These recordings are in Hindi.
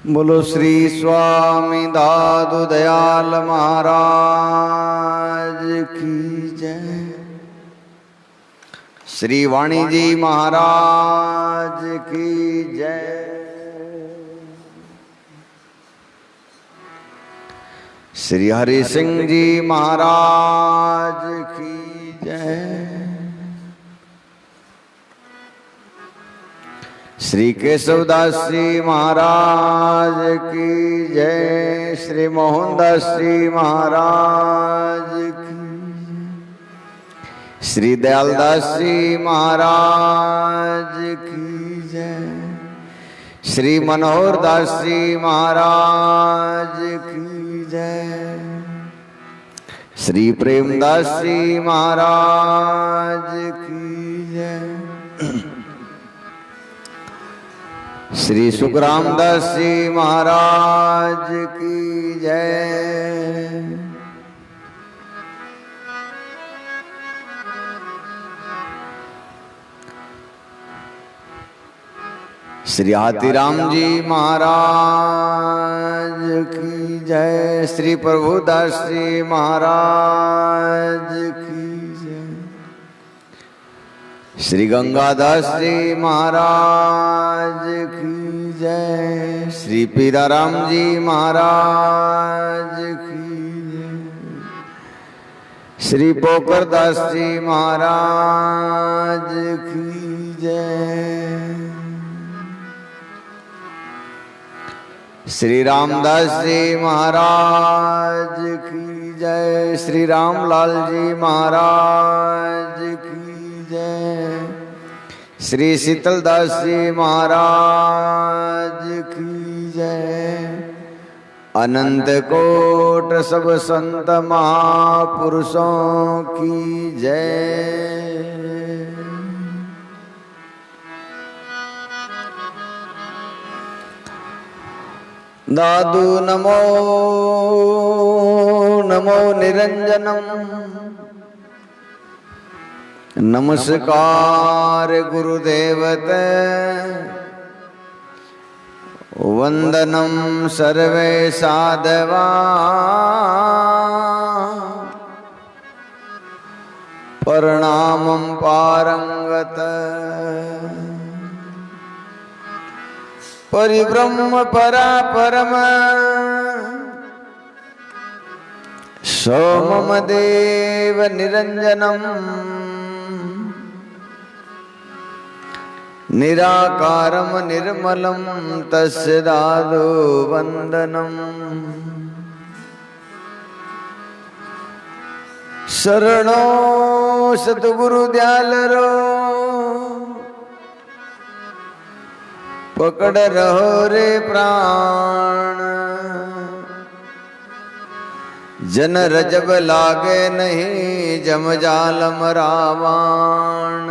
बोलो श्री स्वामी दादू दयाल महाराज की जय। श्री वाणी जी महाराज की जय। श्री हरि सिंह जी महाराज की जय। श्री केशवदास जी महाराज की जय। श्री मोहनदास जी महाराज की जय। श्री दयालदास जी महाराज की जय। श्री मनोहर दास जी महाराज की जय। श्री प्रेमदास जी महाराज की जय। श्री सुखरामदास जी महाराज की जय। श्री हाथीराम जी महाराज की जय। श्री प्रभुदास जी महाराज की जय। श्री गंगादास जी महाराज की जय। श्री पीराराम जी महाराज की जय। श्री पोकरदास जी महाराज की जय। श्री रामदास जी महाराज की जय। श्री रामलाल जी महाराज की जय। श्री शीतलदास जी महाराज की जय। अनंत कोट सब संत महापुरुषों की जय। दादू नमो नमो निरंजनम। नमस्कार गुरुदेवते। वंदनम सर्वे साधवा। प्रणामं पारंगत। परिब्रह्म परा परम सोमम देव निरंजनम। निराकारम निर्मलम तस्य दादो वंदनम। शरणो सतगुरु दयालरो। पकड़ रहो रे प्राण। जन रजब लागे नहीं जमजालम रावण।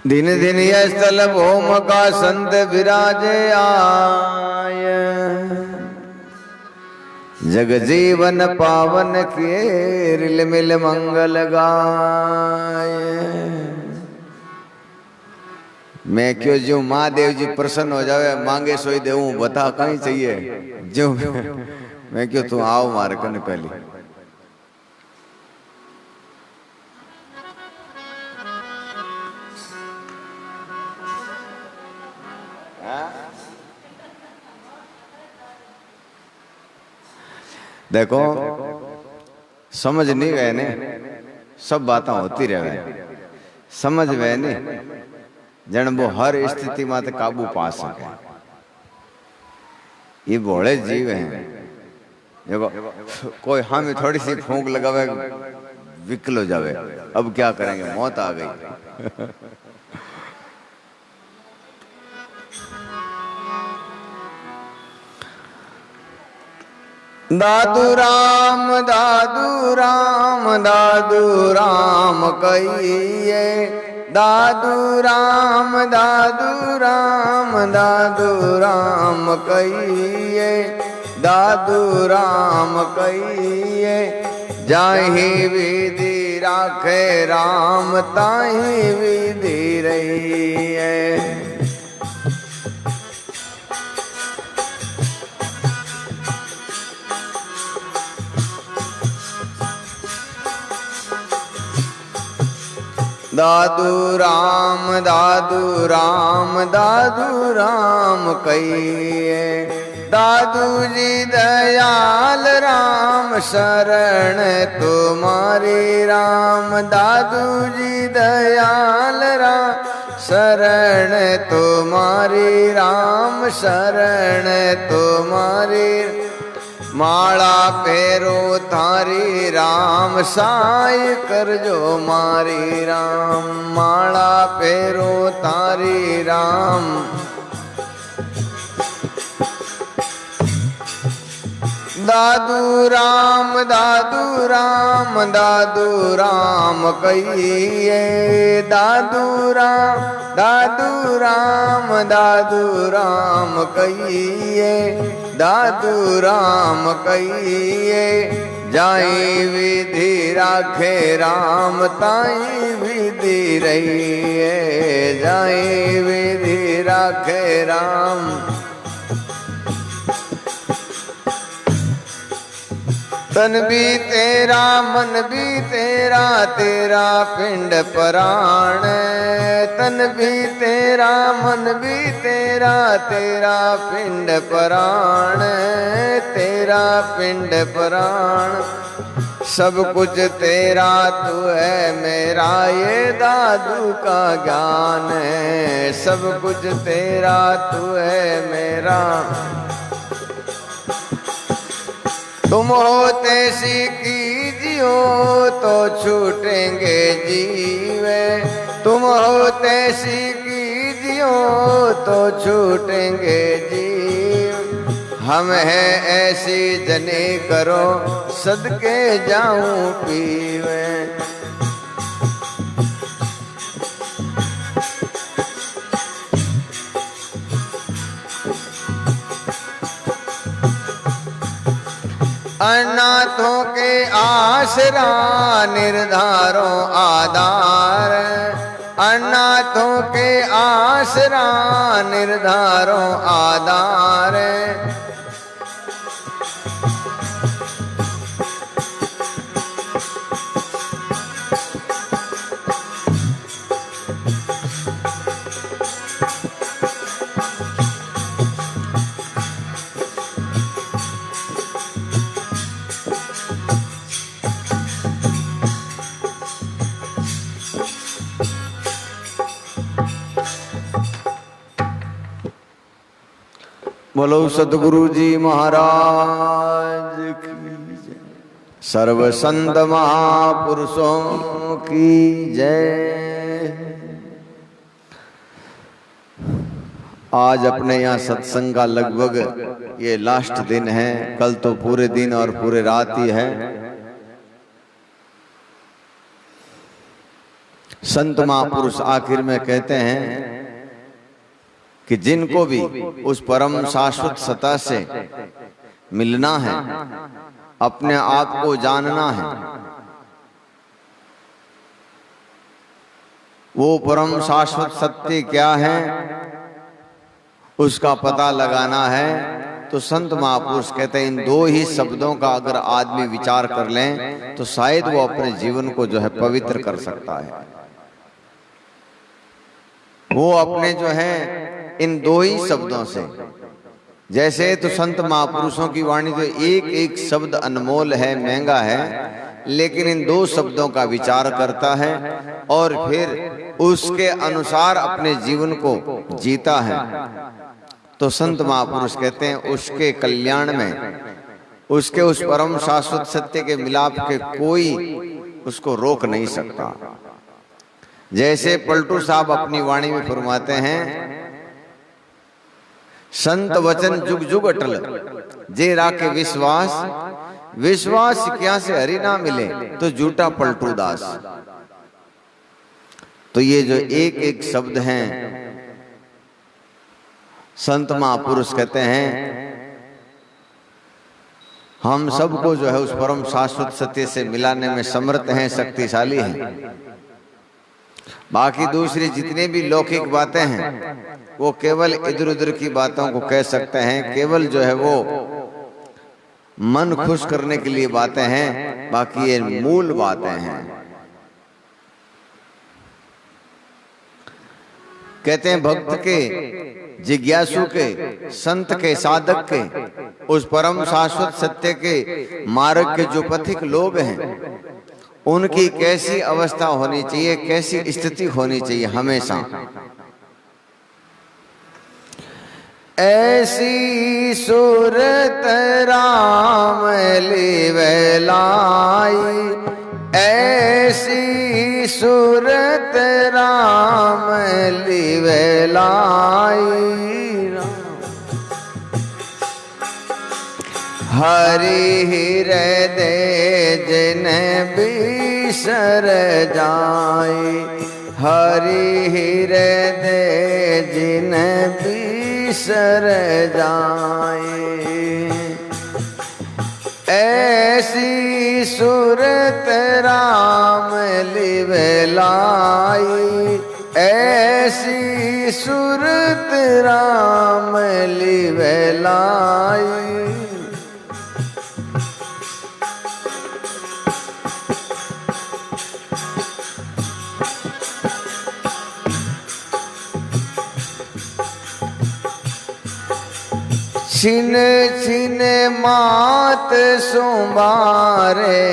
दिन दिन यह स्थल भौम का संत विराजे आय। जग जीवन पावन किए रिल मिल मंगल गाय। मैं क्यों जो महादेव जी प्रसन्न हो जावे मांगे सोई देऊं बता कहीं चाहिए जो मैं क्यों तू आओ मार कन पहली। देखो समझ नहीं गए ने सब बातें होती रहे। समझ गए ने जन वो हर स्थिति में काबू पा सके। ये भोले जीव हैं। देखो कोई हम थोड़ी सी फूंक लगावे विकल हो जावे। अब क्या करेंगे मौत आ गई। दादू राम दादू राम दादू राम कहिए। दादू राम दादू राम दादू राम कहिए। दादू राम कहिए, जाहि विधि राखे राम ताहि विधि रहिए। दादू राम दादू राम दादू राम कहिए, दादू जी दयाल राम शरण तुम्हारी राम। दादू जी दयाल राम शरण तुम्हारी राम शरण तुम्हारी। माला पेरो थारी राम साई करजो मारी राम। माला पेरो थारी राम दादू राम दादू राम दादू राम कहिए, दादू राम दादू राम दादू राम कहिए, दादू राम कहिए। जाई विधि राखे राम ताई विधि रहिए, जाई विधि राखे राम। तन भी तेरा मन भी तेरा तेरा पिंड प्राण। तन भी तेरा मन भी तेरा तेरा पिंड प्राण तेरा पिंड प्राण। सब कुछ तेरा तू है मेरा ये दादू का ज्ञान है। सब कुछ तेरा तू है मेरा। तुम होते सी कीजियो तो छूटेंगे जीवे। तुम होते सी कीजियो तो छूटेंगे जीव। हम है ऐसी जने करो सदके जाऊं पीवे। अनाथों के आसरा निर्धारो आधार। अनाथों के आसरा निर्धारो आधार। बोलो सतगुरु जी महाराज की जय। सर्व संत महापुरुषों की जय। आज अपने यहाँ सत्संग का लगभग ये लास्ट दिन है। कल तो पूरे दिन और पूरे रात ही है। संत महापुरुष आखिर में कहते हैं कि जिनको भी उस परम शाश्वत सत्ता से मिलना है, अपने आप को जानना है, वो परम शाश्वत सत्य क्या है उसका पता लगाना है। तो संत महापुरुष कहते हैं इन दो ही शब्दों का अगर आदमी विचार कर लें तो शायद वो अपने जीवन को जो है पवित्र कर सकता है। वो अपने जो है इन दो ही शब्दों से, जैसे तो संत महापुरुषों की वाणी तो एक एक शब्द अनमोल है, महंगा है, लेकिन इन दो शब्दों का विचार करता है और फिर उसके अनुसार अपने जीवन को जीता है तो संत महापुरुष कहते हैं उसके कल्याण में, उसके उस परम शाश्वत सत्य के मिलाप के कोई उसको रोक नहीं सकता। जैसे पलटू साहब अपनी वाणी में फरमाते हैं, संत वचन जुग जुग अटल जे राखे विश्वास। विश्वास क्या से हरि ना मिले तो झूठा पलटू दास। तो ये जो एक एक शब्द हैं संत महापुरुष कहते हैं हम सबको जो है उस परम शाश्वत सत्य से मिलाने में समर्थ हैं, शक्तिशाली हैं। बाकी दूसरी जितनी भी लौकिक बातें हैं वो केवल इधर उधर की बातों को कह सकते हैं, केवल जो है वो मन खुश करने के लिए बातें हैं, बाकी ये मूल बातें हैं। कहते हैं भक्त के, जिज्ञासु के, संत के, साधक के, उस परम शाश्वत सत्य के मार्ग के जो पथिक लोग हैं उनकी कैसी अवस्था होनी चाहिए, कैसी स्थिति होनी चाहिए हमेशा। ऐसी सूरत राम लिवलाई, ऐसी सूरत राम लिवलाई, हरि हृदय जिन बिसर जाए, हरि हृदय जिन बिसर जाए। ऐसी सूरत राम लिवलाई, ऐसी सूरत राम लिवलाई, छिन छिन मात सुमारे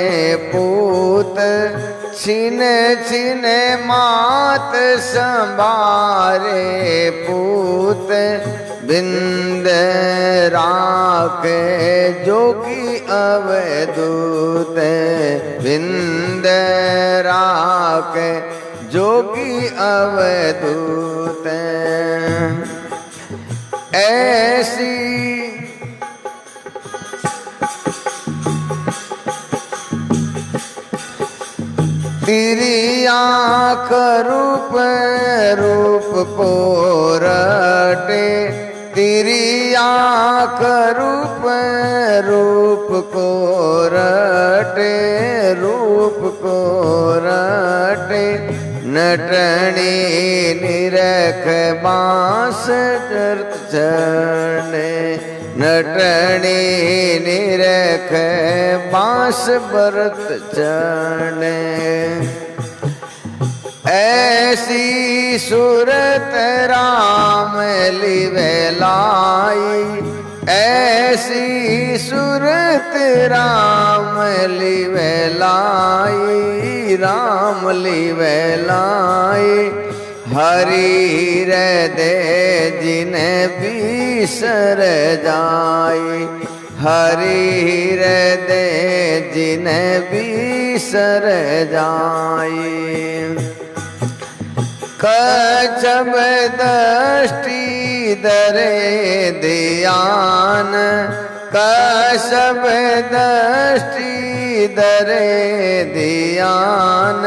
पूत, छिन छिन मात संबारे पूत, बिंद राखे जोगी अवधूत, बिंद राखे जोगी अवधूत। ऐसी तेरी आँख रूप रूप को रटे, तेरी आँख रूप रूप को रटे, रूप को रटे, नटनी निरख बांस चढ़ने, नटनी निरख बांस बरत चढ़ने। ऐसी सूरत राम लिवलाई, ऐसी सूरत राम लिवलाई, राम लिवलाई, हरि हृदय जिन बिसर जाए, हरि हृदय जिन बिसर जाए। कछब दृष्टि दरे ध्यान, कछब दृष्टि दरे ध्यान,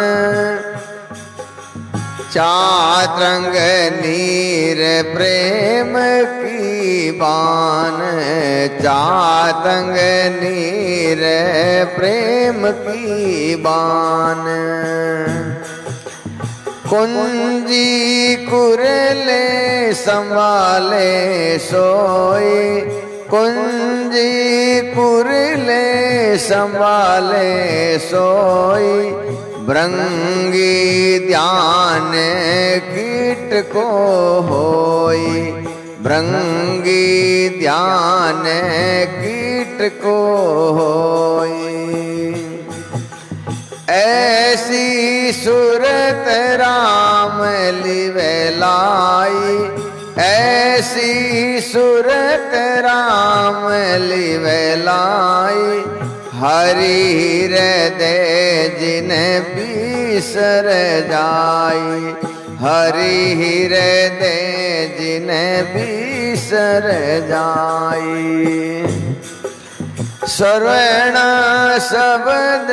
चातरंग नीर प्रेम की बान, चातंग नीर प्रेम की बान। कुंजी कुरले संभाले सोई, कुंजी कुरले संभाले सोई, भृंगी ध्यान कीट को होई, भृंगी ध्यान कीट को होई। ऐसी सूरत राम लिवलाई, ऐसी सूरत राम लिवलाई, हरि हृदय जिन बिसर जाई, हरि हृदय जिन बिसर जाई। श्रवण शब्द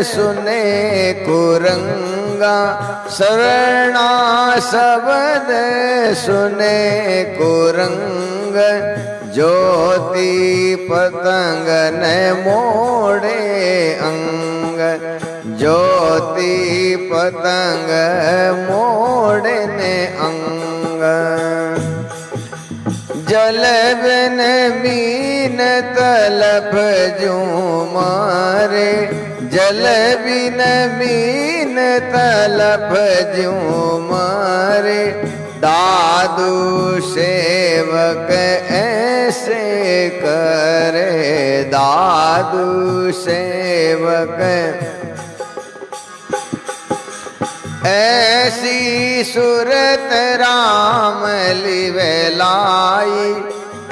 सुने कुरंगा, श्रवण शब्द सुने कुरंग, ज्योति पतंग ने मोड़े अंग, ज्योति पतंग मोड़े ने अंग। जल बिन मीन तलप जू मारे, जल बिन मीन तलप जू मारे। दादू सेवक ऐसे करे, दादू सेवक ऐसी सूरत राम लिवेलाई,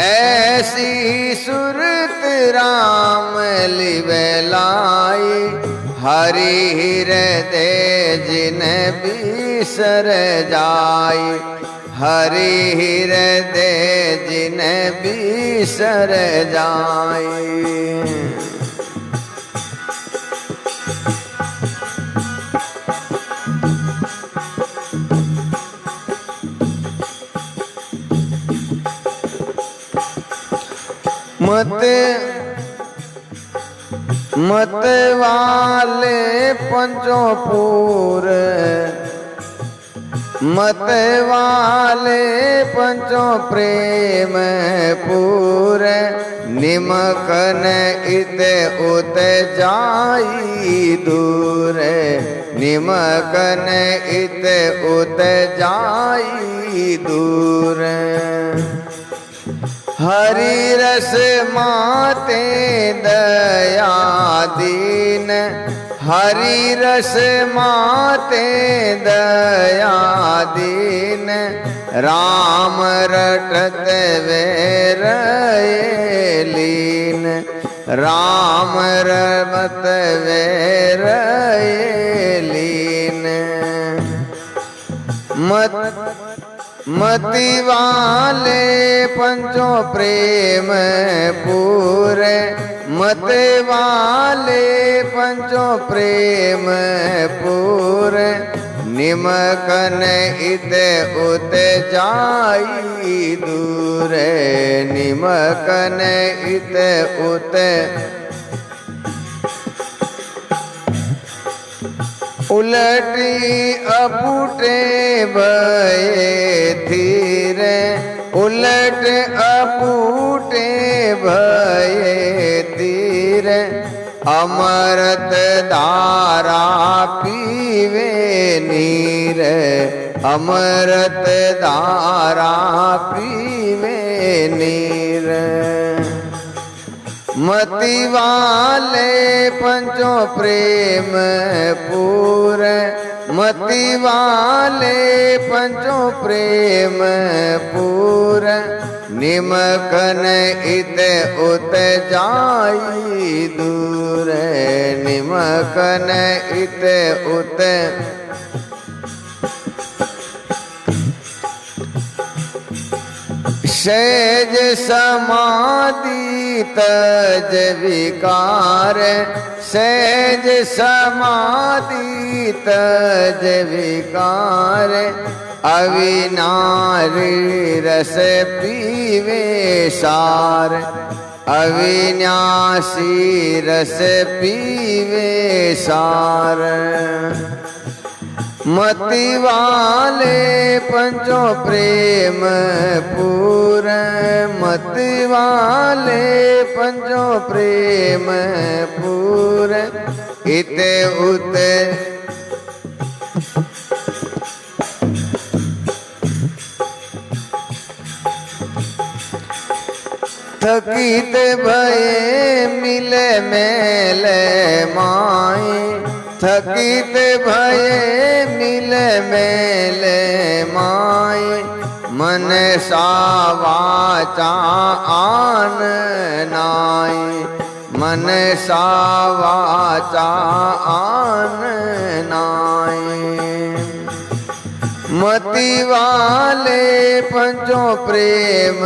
ऐसी सूरत राम लिवेलाई। हरि हृदय जिन बिसर जाई, हरि हृदय जिन बिसर जाई। मत वाले पंचों पूर, मत वाले पंचों प्रेम पूर। निमकन इत उत जाई दूर, निमकन इत उत जाई दूर। हरि रस माते दया दीन, हरि रस माते दया दीन। राम रटत वे रहे लीन, राम रमत वे रहे लीन। मति वाले पंचों प्रेम पूरे, मति वाले पंचों प्रेम पूरे। निमकन इत उत जाई दूर, निमकन इत उत। उलटी अपूटे भये धीर, उलट अपूटे भये धीर। अमृत धारा पीवे नीर, अमृत धारा पीवे नीर। मति वाले पंचों प्रेम पूरे, मति वाले पंचों प्रेम पूरे। निमकन इत उत जाई दूर, निमकन इत उत। सहज समाधि तज विकार, सहज समाधि तज विकार। अविनारी रस पीवे सार, अविनाशी रस पीवे सार। मति वाले पंचों प्रेम पूरे, मति वाले पंचों प्रेम पूरे। इत उत थकित भये मिले मेले माई, थकित भये मिले मेले माई। मन सा वाचा आन नाई, मन सा वाचा आन नाई। मति मति वाले पंचों प्रेम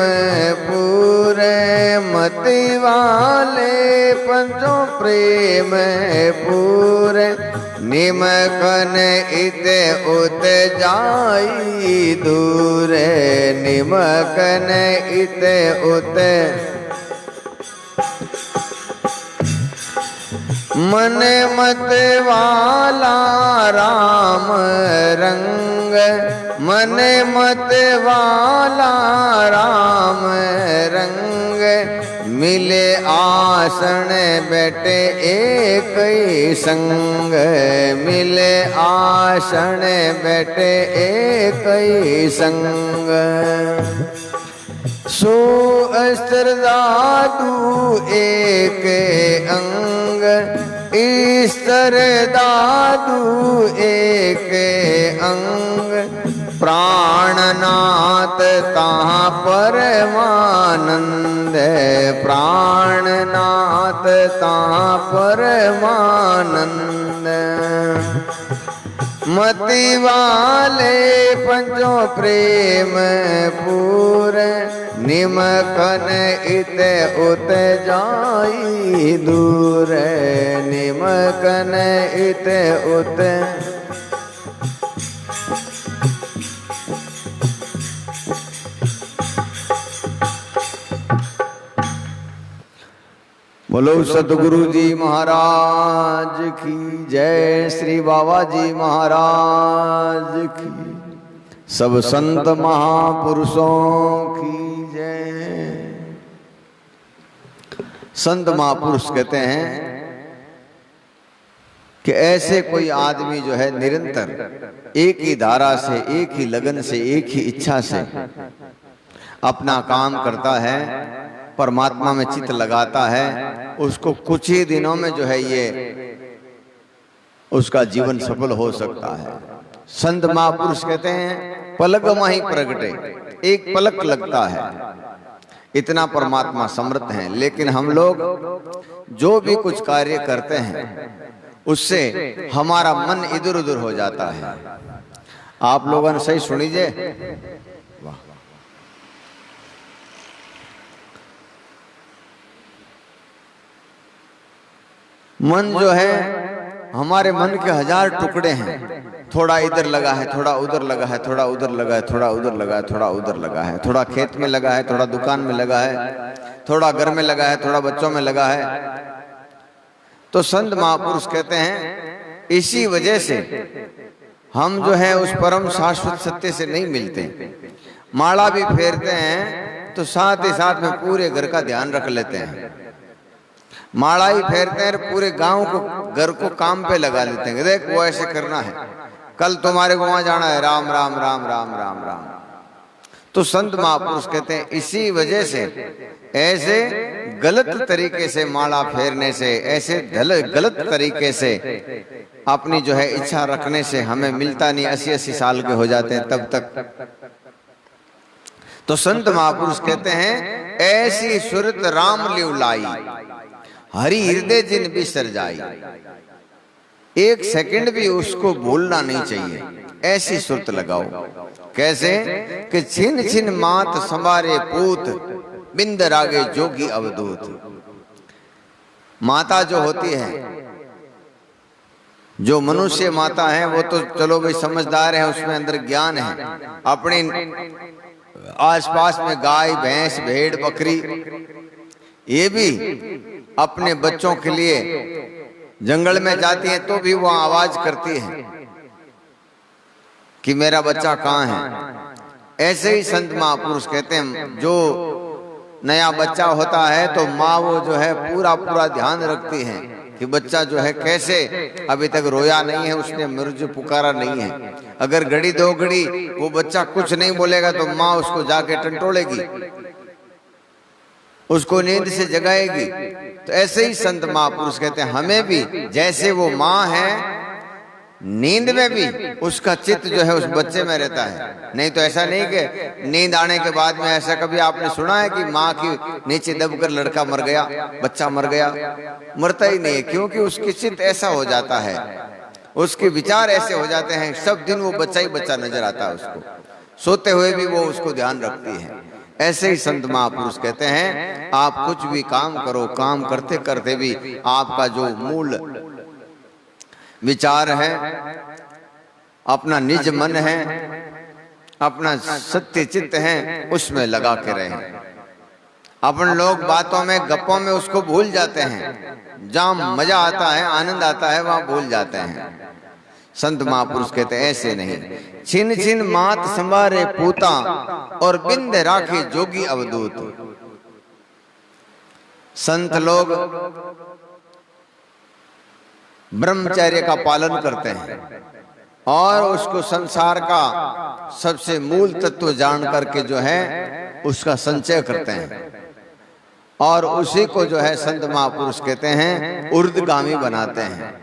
पूरे, मति वाले पंचों प्रेम पूरे, निमकन इते उत जाई दूर, निमकन इते उत। मन मत वाला राम रंग, मन मत वाला राम रंग, मिले आसन बैठे एक ही संग, मिले आसन बैठे एक ही संग। सो अस्त्र दादू एक अंग, ईस्तर दादू एक अंग, प्राणनाथ ताहा परमानंद, प्राणनाथ ताहा परमानंद। मति वाले पंचों प्रेम पूरे, निमकन इते उत जाई दूर, निमकन इते उत। बोलो सतगुरु जी महाराज की जय, श्री बाबा जी महाराज की, सब संत महापुरुषों की जय। संत महापुरुष कहते हैं कि ऐसे कोई आदमी जो है निरंतर एक ही धारा से, एक ही लगन से, एक ही इच्छा से अपना काम करता है, परमात्मा में चित्त लगाता है, उसको कुछ ही दिनों में जो है ये उसका जीवन सफल हो सकता है। संत महापुरुष कहते हैं पलक माही प्रगटे, एक पलक लगता है, इतना परमात्मा समर्थ है। लेकिन हम लोग जो भी कुछ कार्य करते हैं उससे हमारा मन इधर उधर हो जाता है। आप लोगों ने सही सुनीजिए, मन जो है, हमारे मन के 1000 टुकड़े हैं, थोड़ा इधर लगा है, थोड़ा उधर लगा है, थोड़ा उधर लगा है, थोड़ा उधर लगा है, थोड़ा उधर लगा है, थोड़ा खेत में लगा है, थोड़ा दुकान में लगा है, थोड़ा घर में लगा है, थोड़ा बच्चों में लगा है। तो संत महापुरुष कहते हैं इसी वजह से हम जो है उस परम शाश्वत सत्य से नहीं मिलते। माला भी फेरते हैं तो साथ ही साथ में पूरे घर का ध्यान रख लेते हैं। माला ही फेरते हैं, पूरे गांव को, घर को काम पे लगा लेते हैं, देख वो ऐसे करना है, कल तुम्हारे को वहां जाना है, राम राम राम राम राम राम। तो संत महापुरुष कहते हैं इसी वजह से ऐसे गलत तरीके से माला फेरने से, ऐसे गलत तरीके से अपनी जो है इच्छा रखने से हमें मिलता नहीं। 80-80 साल के हो जाते हैं तब तक। तो संत महापुरुष कहते हैं ऐसी सुरत राम लिव लाई, हरि हृदय जिन बिसर जाई। एक सेकंड भी उसको भूलना नहीं चाहिए, ऐसी सुरत लगाओ। कैसे कि छिन छिन मात संवारे पूत, बिंद रागे जोगी अवधूत। माता जो होती है, जो मनुष्य माता है वो तो चलो भाई समझदार है, उसमें अंदर ज्ञान है। अपने आसपास में गाय भैंस भेड़ बकरी ये भी अपने बच्चों के लिए जंगल में जाती हैं तो भी वो आवाज करती है कि मेरा बच्चा कहाँ है। ऐसे ही संत महापुरुष कहते हैं जो नया बच्चा होता है तो माँ वो जो है पूरा पूरा ध्यान रखती है कि बच्चा जो है कैसे, अभी तक रोया नहीं है, उसने मुझे पुकारा नहीं है। अगर घड़ी 2 घड़ी वो बच्चा कुछ नहीं बोलेगा तो माँ उसको जाके टंटोलेगी, उसको नींद से जगाएगी। तो ऐसे ही संत महापुरुष कहते हैं हमें भी जैसे वो माँ है, नींद में भी उसका चित्त जो है उस बच्चे में रहता है। नहीं तो ऐसा नहीं कि नींद आने के बाद में, ऐसा कभी आपने सुना है कि माँ की नीचे दबकर लड़का मर गया, बच्चा मर गया? मरता ही नहीं है, क्योंकि उसकी चित्त ऐसा हो जाता है। उसके विचार ऐसे हो जाते हैं, सब दिन वो बच्चा ही बच्चा नजर आता है उसको, सोते हुए भी वो उसको ध्यान रखती है। ऐसे ही संत महापुरुष कहते हैं, आप कुछ भी काम करो, काम करते करते भी आपका जो मूल विचार है, अपना निज मन है, अपना सत्य चित्त है, उसमें लगा के रहें। अपन लोग बातों में, गप्पों में उसको भूल जाते हैं, जहां मजा आता है, आनंद आता है, वहां भूल जाते हैं। संत महापुरुष कहते हैं ऐसे नहीं। छिन छिन मात संवारे पूता और बिंद राखे जोगी अवधूत। संत लोग ब्रह्मचर्य का पालन करते हैं और उसको संसार का सबसे मूल तत्व जान करके जो है उसका संचय करते हैं, और उसी को जो है संत महापुरुष कहते हैं ऊर्ध्वगामी बनाते हैं।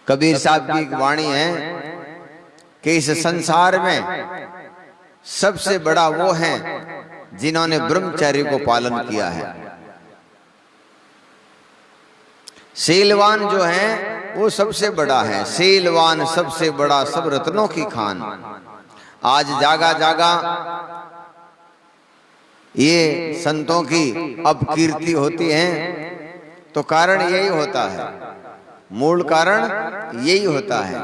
कबीर साहब की एक वाणी है कि इस संसार में सबसे बड़ा वो है जिन्होंने ब्रह्मचर्य को पालन किया है। शीलवान जो है वो सबसे बड़ा है, शीलवान सबसे बड़ा, सब रत्नों की खान। आज जागा जागा ये संतों की अपकीर्ति होती है, तो कारण यही होता है, मूल कारण यही होता है।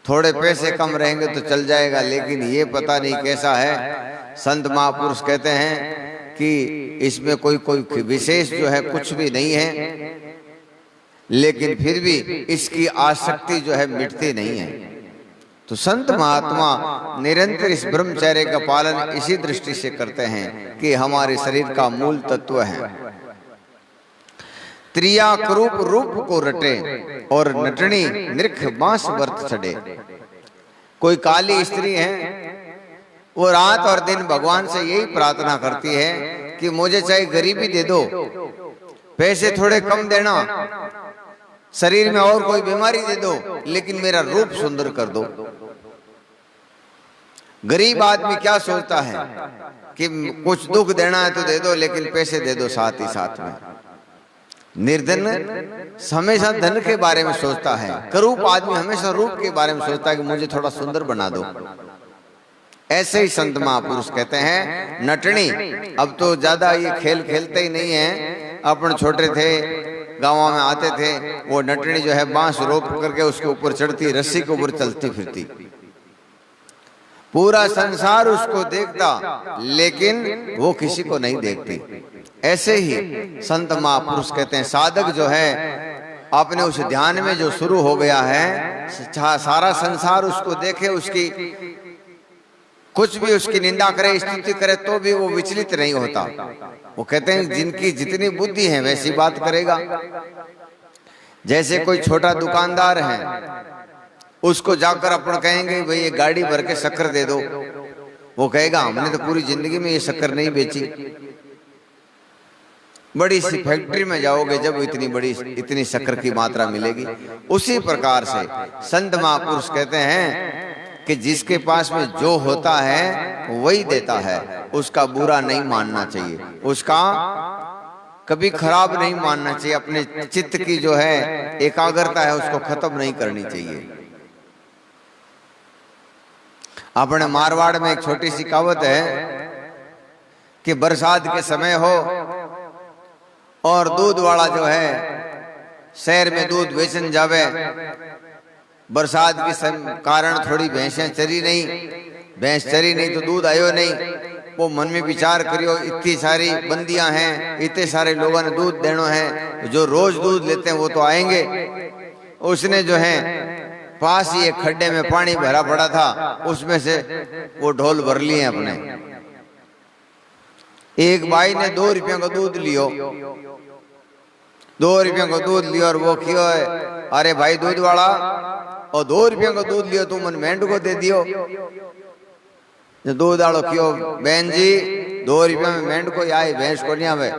थोड़े पैसे कम रहेंगे तो चल जाएगा, लेकिन ये पता नहीं कैसा है। संत महापुरुष कहते हैं कि इसमें कोई विशेष जो है कुछ भी नहीं है, लेकिन फिर भी इसकी आसक्ति जो है मिटती नहीं है। तो संत महात्मा निरंतर इस ब्रह्मचर्य का पालन इसी दृष्टि से करते हैं कि हमारे शरीर का मूल तत्व है। त्रिया क्रूप रूप को रटे और नटनी नृख बांस वर्त छड़े। कोई काली स्त्री है, वो रात और दिन भगवान से यही प्रार्थना करती है कि मुझे चाहे गरीबी दे दो, पैसे थोड़े कम देना, शरीर में और कोई बीमारी दे दो, लेकिन मेरा रूप सुंदर कर दो। गरीब आदमी क्या सोचता है कि कुछ दुख देना है तो दे दो, लेकिन पैसे दे दो साथ ही साथ में। निर्धन हमेशा धन के बारे में सोचता है, करूप आदमी हमेशा रूप के बारे में सोचता है कि मुझे थोड़ा सुंदर बना दो। ऐसे ही संत महापुरुष कहते हैं नटनी, अब तो ज्यादा ये खेल खेलते ही नहीं है। अपन छोटे थे, गांवों में आते थे, वो नटनी जो है बांस रोप करके उसके ऊपर चढ़ती, रस्सी के ऊपर चलती फिरती, पूरा संसार उसको देखता, लेकिन वो किसी को नहीं देखती। ऐसे ही संत महापुरुष कहते हैं साधक जो है अपने उस ध्यान में जो शुरू हो गया है, सारा संसार उसको देखे, उसकी कुछ भी उसकी निंदा करे, स्तुति करे, तो भी वो विचलित नहीं होता। वो कहते हैं जिनकी जितनी बुद्धि है वैसी बात करेगा। जैसे कोई छोटा दुकानदार है, उसको जाकर अपन कहेंगे भाई ये गाड़ी भर के शक्कर दे दो, वो कहेगा हमने तो पूरी जिंदगी में ये शक्कर नहीं बेची। बड़ी सी फैक्ट्री में जाओगे जब इतनी शक्कर की मात्रा मिलेगी। उसी प्रकार से संत महापुरुष कहते हैं कि जिसके पास में जो होता है वही देता है, उसका बुरा नहीं मानना चाहिए, उसका कभी खराब नहीं मानना चाहिए। अपने चित्त की जो है एकाग्रता है उसको खत्म नहीं करनी चाहिए। अपने मारवाड़ में एक छोटी सी कहावत है कि बरसात के समय हो और दूध वाला जो है शहर में दूध बेचन जावे, बरसात के कारण थोड़ी भैंसें चरी नहीं, भैंस चरी नहीं तो दूध आयो नहीं। वो मन में विचार करियो इतनी सारी बंदियां हैं, इतने सारे लोगों ने दूध देना है, जो रोज दूध लेते हैं वो तो आएंगे। उसने जो है पास ही एक खड्डे में पानी भरा पड़ा था, उसमें से वो ढोल भर लिए अपने। एक भाई ने 2 रुपयों का दूध लियो, 2 रुपयों का दूध लियो, और वो क्यों है, अरे भाई दूध वाला, और 2 रुपयों का दूध लियो तुम मेंढ को दे दियो। दूध वालो क्यों, बहन जी 2 रुपये में मेंढ को आए, भैंस को नहीं आवे।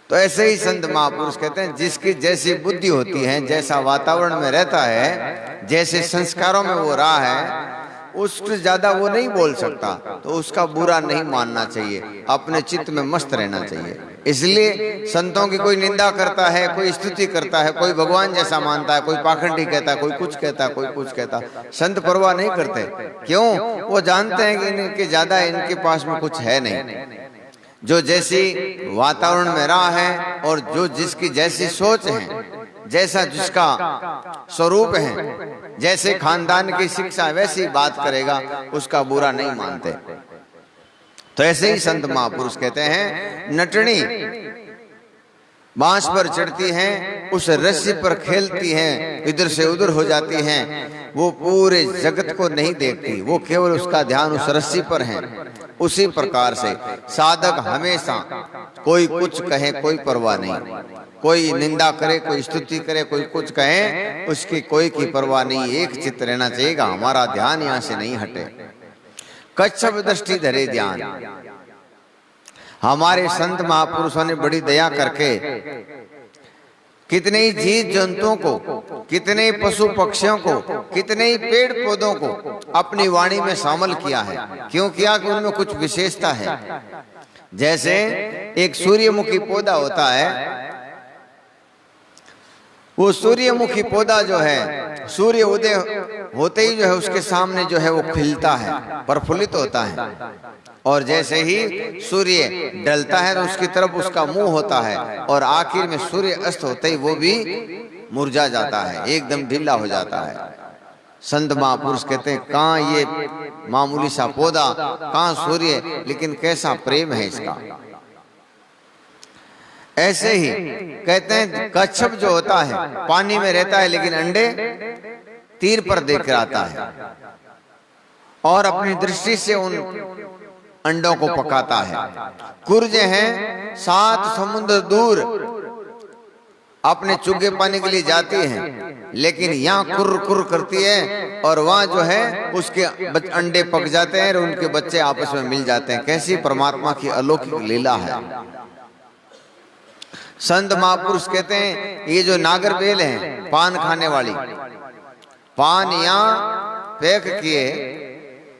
तो ऐसे ही संत महापुरुष कहते हैं जिसकी जैसी बुद्धि होती है, जैसा वातावरण में रहता है, जैसे संस्कारों में वो रहा है, उससे ज्यादा वो नहीं बोल सकता, तो उसका बुरा नहीं मानना चाहिए, अपने चित्त में मस्त रहना चाहिए। इसलिए संतों की कोई निंदा करता है, कोई स्तुति करता है, कोई भगवान जैसा मानता है, कोई पाखंडी कहता है, कोई कुछ कहता है, कोई कुछ कहता है। संत परवाह नहीं करते। क्यों? वो जानते हैं कि इनके ज्यादा इनके पास में कुछ है नहीं। जो जैसी वातावरण में रहा है और जो जिसकी जैसी सोच है, जैसा जिसका स्वरूप है, जैसे खानदान की शिक्षा वैसी बात करेगा, उसका बुरा नहीं मानते। तो ऐसे ही संत महापुरुष कहते हैं, नटनी बांस पर चढ़ती हैं, उस रस्सी पर खेलती हैं, इधर से उधर हो जाती हैं, वो पूरे जगत को नहीं देखती, वो केवल उसका ध्यान उस रस्सी पर है। उसी प्रकार से साधक हमेशा कोई कुछ कहे कोई परवाह नहीं, कोई निंदा करे, कोई स्तुति करे, कोई कुछ कहे, उसकी कोई की परवाह नहीं। एक चित्त रहना चाहिए, हमारा ध्यान यहाँ से नहीं हटे। कच्छप दृष्टि धरे ध्यान। हमारे संत महापुरुषों ने बड़ी दया करके कितने ही जीव जंतुओं को, कितने ही पशु पक्षियों को, कितने ही पेड़ पौधों को अपनी वाणी में शामिल किया है। क्यों किया? कि उनमें कुछ विशेषता है। जैसे एक सूर्यमुखी पौधा होता है, वो सूर्यमुखी पौधा जो है, सूर्य उदय होते ही जो है उसके सामने जो है वो खिलता है, प्रफुल्लित होता है। और जैसे ही सूर्य ढलता है तो उसकी तरफ उसका मुंह होता है, और आखिर में सूर्य अस्त होते ही वो भी मुरझा जाता है, एकदम ढीला हो जाता है। संत महापुरुष कहते हैं, कहाँ ये मामूली सा पौधा, कहाँ सूर्य, लेकिन कैसा प्रेम है इसका। ऐसे ही कहते हैं, कच्छप जो होता है पानी में रहता है, लेकिन अंडे तीर पर देख आता है और अपनी दृष्टि से उन अंडों को पकाता है। कुर्जे हैं 7 समुद्र दूर अपने चुगे पाने के लिए जाती हैं, लेकिन यहाँ कुर्र कुर्र करती है और वहां जो है उसके अंडे पक जाते हैं और उनके बच्चे आपस में मिल जाते हैं। कैसी परमात्मा की अलौकिक लीला है। संत महापुरुष कहते हैं, ये जो नागर बेल है, पान खाने वाली, पान यहाँ पैक किए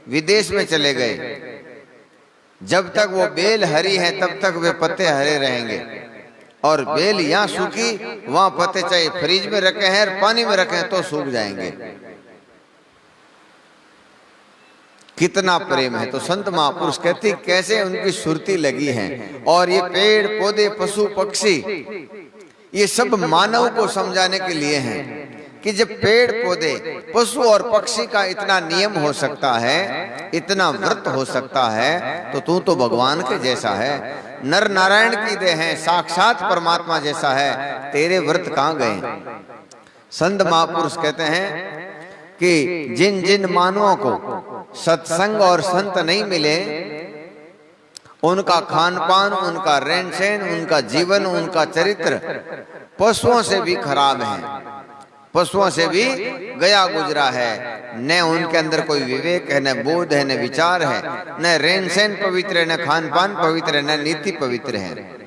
विदेश में चले गए, जब तक वो बेल हरी है तब तक वे पत्ते हरे रहेंगे, और बेल यहाँ सूखी, वहां पत्ते चाहे फ्रिज में रखे हैं और पानी में रखे हैं तो सूख जाएंगे। कितना प्रेम है। तो संत महापुरुष कहते कैसे उनकी सुरती लगी है। और ये पेड़ पौधे पशु पक्षी ये सब मानव को समझाने के लिए हैं कि जब पेड़ पौधे पशु और पक्षी का इतना नियम हो सकता है, इतना व्रत हो सकता है, तो तू तो भगवान के जैसा है, नर नारायण की देह है, साक्षात परमात्मा जैसा है, तेरे व्रत कहाँ गए। संत महापुरुष कहते हैं कि जिन जिन मानवों को सत्संग और संत नहीं मिले, उनका खान पान, उनका रहन सहन, उनका जीवन, उनका चरित्र पशुओं से भी खराब है, पशुओं से भी गया गुजरा है। न उनके अंदर कोई विवेक है, न बोध है, न विचार है, न रहन सहन पवित्र है, न खान पान पवित्र है, न नीति पवित्र है।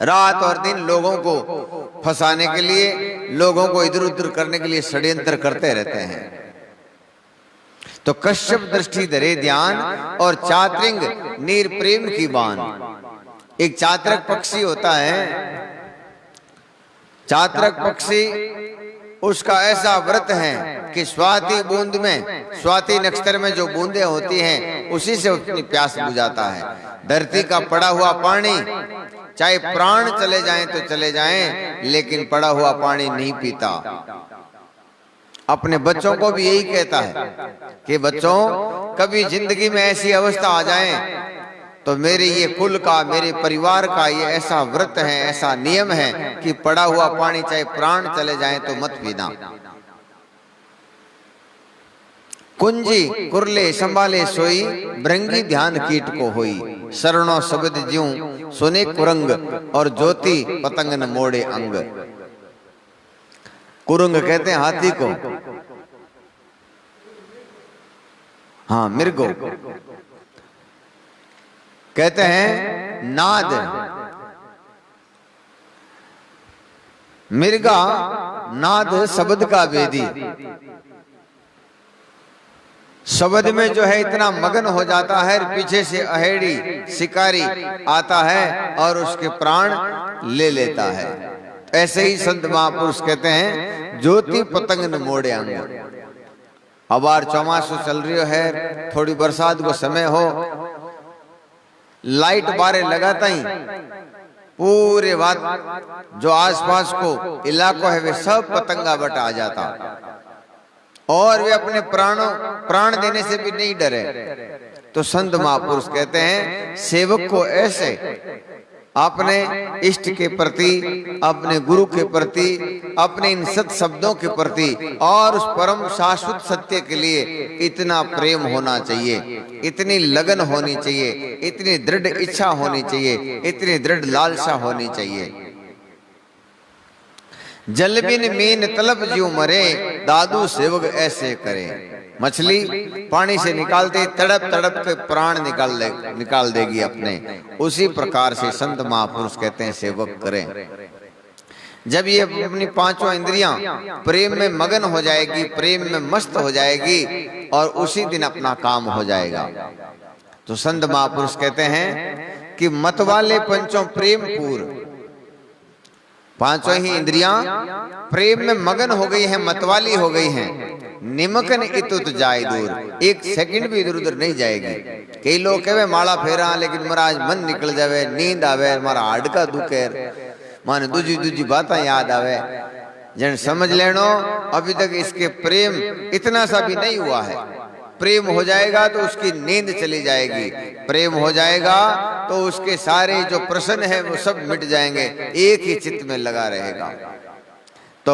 रात और दिन लोगों को फंसाने के लिए, लोगों को इधर उधर करने के लिए षड्यंत्र करते रहते हैं। तो कश्यप दृष्टि धरे ध्यान और चातरिंग नीर प्रेम की बान। एक चातरक पक्षी होता है, चातरक पक्षी उसका ऐसा व्रत है कि स्वाति बूंद में, स्वाति नक्षत्र में जो बूंदें होती हैं उसी से अपनी प्यास बुझाता है। धरती का पड़ा हुआ पानी, चाहे प्राण चले जाएं तो चले जाएं, लेकिन पड़ा हुआ पानी नहीं पीता। अपने बच्चों को भी यही कहता है कि बच्चों, कभी जिंदगी में ऐसी अवस्था आ जाए तो मेरे ये कुल का, मेरे परिवार का ये ऐसा व्रत है, ऐसा नियम है कि पड़ा हुआ पानी चाहे प्राण चले जाएं तो मत पीना। कुंजी कुरले संभाले सोई, भृंगी ध्यान कीट को होई, शरणों शब्द ज्यों सुने कुरंग, और ज्योति पतंग न मोड़े अंग। कुरंग कहते हैं हाथी को, हाँ मृगो कहते हैं नाद। मृगा नाद शब्द का वेदी, शब्द में जो है इतना मगन हो जाता है, पीछे से अहेड़ी शिकारी आता है और उसके प्राण ले लेता है। ऐसे ही संत महापुरुष कहते हैं ज्योति पतंग न मोड़े अंग। अबार चौमासो चल रही है, थोड़ी बरसात को समय हो, लाइट बारे लगाता ही पूरे बात जो आसपास को इलाकों है वे सब पतंगा बट आ जाता, और वे अपने प्राण देने से भी नहीं डरे। तो संत महापुरुष कहते हैं सेवक को ऐसे अपने इष्ट के प्रति, अपने गुरु के प्रति, अपने इन सत शब्दों के प्रति और उस परम शाश्वत सत्य के लिए इतना प्रेम होना चाहिए, इतनी लगन होनी चाहिए, इतनी दृढ़ इच्छा होनी चाहिए, इतनी दृढ़ लालसा होनी चाहिए। जल बिन मीन तलब ज्यों मरे, दादू सेवक ऐसे करे। मछली पानी से निकालते तड़प तड़प के प्राण निकाल देगी अपने, उसी प्रकार से संत महापुरुष कहते हैं सेवक करें। जब ये अपनी पांचों इंद्रियां प्रेम में मगन हो जाएगी, प्रेम में मस्त हो जाएगी, और उसी दिन अपना काम हो जाएगा। तो संत महापुरुष कहते हैं कि मतवाले पंचों प्रेम पूर, पांचों ही इंद्रियां प्रेम में मगन हो गई हैं, मतवाली हो गई हैं। निमकन इतुत जाए दूर, एक सेकंड भी इधर उधर नहीं जाएगी। कई लोग कहे माला फेरा, लेकिन महाराज मन निकल जावे, नींद आवे, हमारा हाडका दुखे, माने दूजी बातें याद आवे। जन समझ लेनो अभी तक इसके प्रेम इतना सा भी नहीं हुआ है। प्रेम हो जाएगा तो उसकी नींद चली जाएगी, प्रेम हो जाएगा तो उसके सारे जो प्रश्न है वो सब मिट जाएंगे, एक ही चित्त में लगा रहेगा। तो